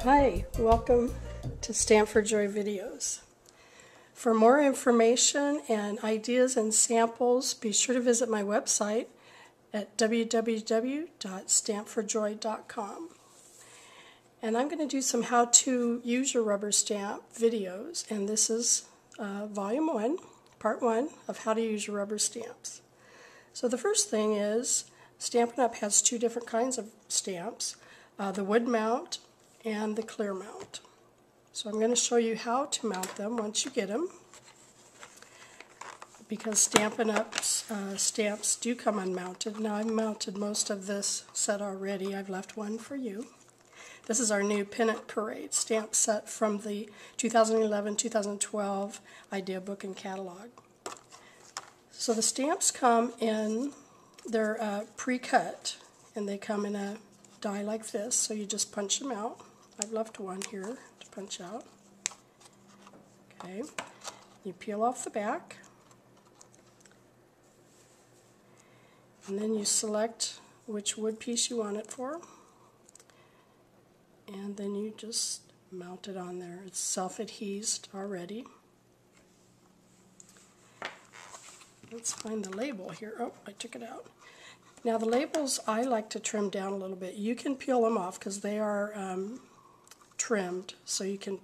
Hi, welcome to Stamp for Joy videos. For more information and ideas and samples, be sure to visit my website at www.stampforjoy.com. And I'm going to do some how to use your rubber stamp videos, and this is volume 1, part 1 of how to use your rubber stamps. So the first thing is, Stampin' Up! Has two different kinds of stamps, the wood mount and the clear mount. So I'm going to show you how to mount them once you get them, because Stampin' Up's stamps do come unmounted. Now I've mounted most of this set already. I've left one for you. This is our new Pennant Parade stamp set from the 2011-2012 Idea Book and Catalog. So the stamps come in, they're pre-cut, and they come in a die like this, so you just punch them out. I've left one here to punch out. Okay, you peel off the back, and then you select which wood piece you want it for, and then you just mount it on there. It's self-adhesed already. Let's find the label here. Oh, I took it out. Now the labels I like to trim down a little bit. You can peel them off because they are trimmed, so you can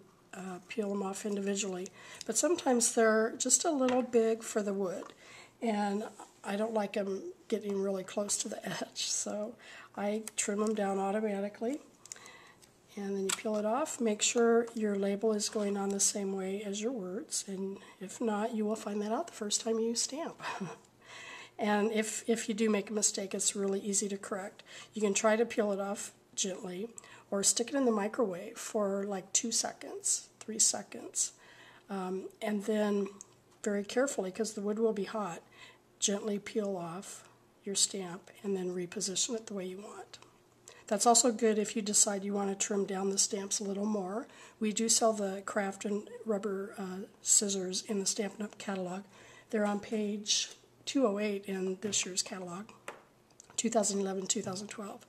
peel them off individually. But sometimes they're just a little big for the wood, and I don't like them getting really close to the edge, so I trim them down automatically. And then you peel it off. Make sure your label is going on the same way as your words, and if not, you will find that out the first time you stamp. And if you do make a mistake, it's really easy to correct. You can try to peel it off gently, or stick it in the microwave for like 2 seconds, 3 seconds. And then very carefully, because the wood will be hot, gently peel off your stamp and then reposition it the way you want. That's also good if you decide you want to trim down the stamps a little more. We do sell the craft and rubber scissors in the Stampin' Up! Catalog. They're on page 208 in this year's catalog, 2011-2012.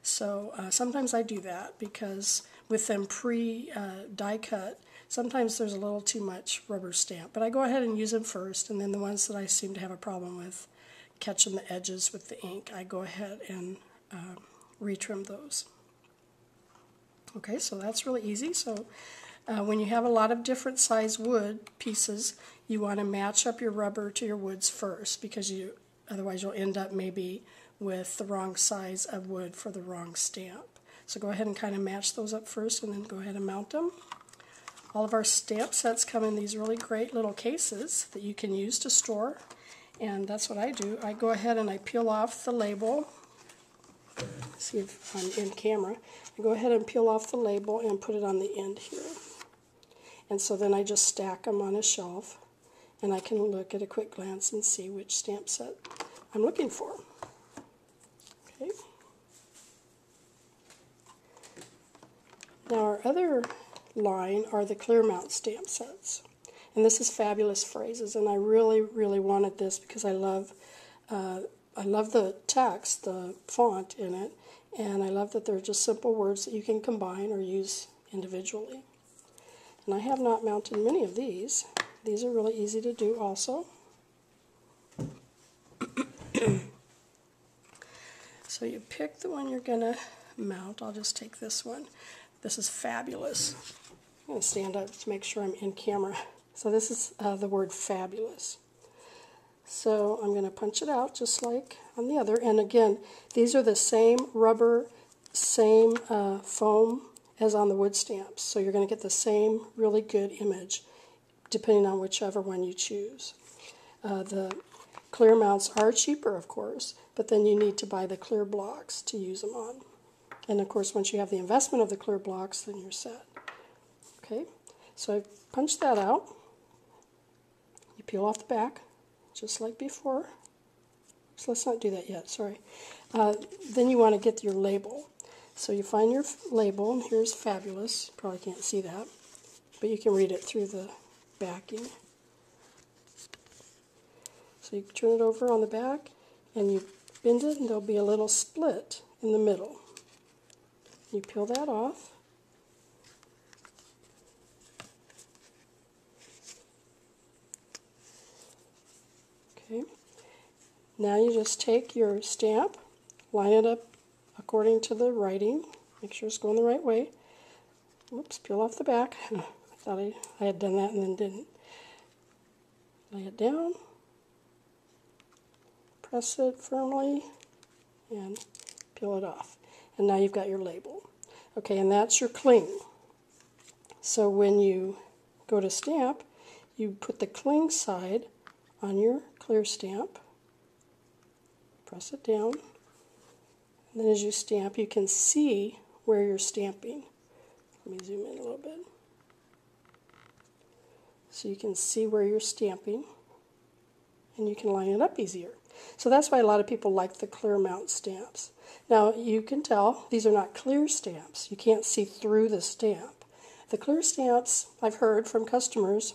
So sometimes I do that because with them pre-die cut, sometimes there's a little too much rubber stamp. But I go ahead and use them first, and then the ones that I seem to have a problem with catching the edges with the ink, I go ahead and retrim those. Okay, so that's really easy. So when you have a lot of different size wood pieces, you want to match up your rubber to your woods first, because otherwise you'll end up maybe with the wrong size of wood for the wrong stamp. So go ahead and kind of match those up first, and then go ahead and mount them. All of our stamp sets come in these really great little cases that you can use to store, and that's what I do. I go ahead and I peel off the label. See if I'm in camera. I go ahead and peel off the label and put it on the end here. And so then I just stack them on a shelf, and I can look at a quick glance and see which stamp set I'm looking for. Okay. Now our other line are the clear mount stamp sets. And this is Fabulous Phrases, and I really, really wanted this because I love the text, the font in it, and I love that they're just simple words that you can combine or use individually. And I have not mounted many of these. These are really easy to do also. So you pick the one you're going to mount. I'll just take this one. This is Fabulous. I'm going to stand up to make sure I'm in camera. So this is the word fabulous. So I'm going to punch it out just like on the other. And again, these are the same rubber, same foam as on the wood stamps. So you're going to get the same really good image depending on whichever one you choose. The clear mounts are cheaper, of course, but then you need to buy the clear blocks to use them on. And of course, once you have the investment of the clear blocks, then you're set. Okay, so I've punched that out. You peel off the back, just like before. So let's not do that yet, sorry. Then you want to get your label. So you find your label, and here's Fabulous. Probably can't see that, but you can read it through the backing. So you turn it over on the back, and you bend it, and there'll be a little split in the middle. You peel that off. Okay. Now you just take your stamp, line it up according to the writing. Make sure it's going the right way. Whoops, peel off the back. I thought I had done that and then didn't. Lay it down. Press it firmly and peel it off. And now you've got your label. Okay, and that's your cling. So when you go to stamp, you put the cling side on your clear stamp. Press it down. And then as you stamp, you can see where you're stamping. Let me zoom in a little bit. So you can see where you're stamping, and you can line it up easier. So that's why a lot of people like the clear mount stamps. Now you can tell these are not clear stamps. You can't see through the stamp. The clear stamps, I've heard from customers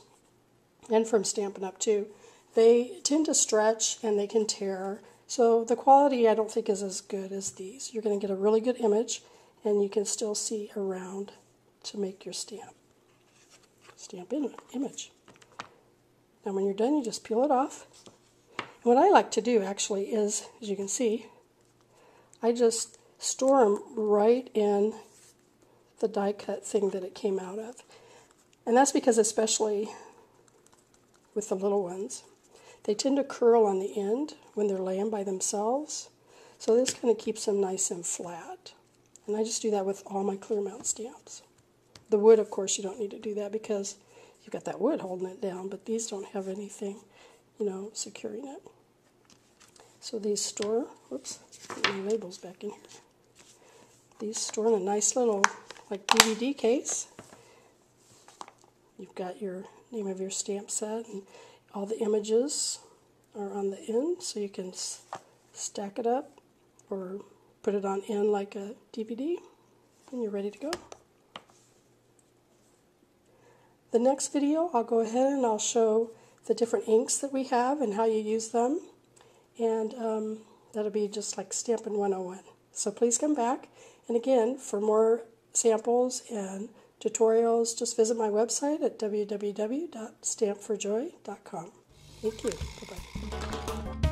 and from Stampin' Up! Too, they tend to stretch and they can tear. So the quality I don't think is as good as these. You're going to get a really good image, and you can still see around to make your stamp image. Now when you're done, you just peel it off. And what I like to do actually is, as you can see, I just store them right in the die cut thing that it came out of. And that's because, especially with the little ones, they tend to curl on the end when they're laying by themselves. So this kind of keeps them nice and flat. And I just do that with all my clear mount stamps. The wood, of course, you don't need to do that because you've got that wood holding it down, but these don't have anything, securing it. So these store, whoops, put my labels back in here. These store in a nice little, like, DVD case. You've got your name of your stamp set, and all the images are on the end, so you can stack it up or put it on end like a DVD, and you're ready to go. The next video, I'll go ahead and I'll show the different inks that we have and how you use them, and that'll be just like Stampin' 101. So please come back, and again, for more samples and tutorials, just visit my website at www.stampforjoy.com. Thank you. Bye-bye.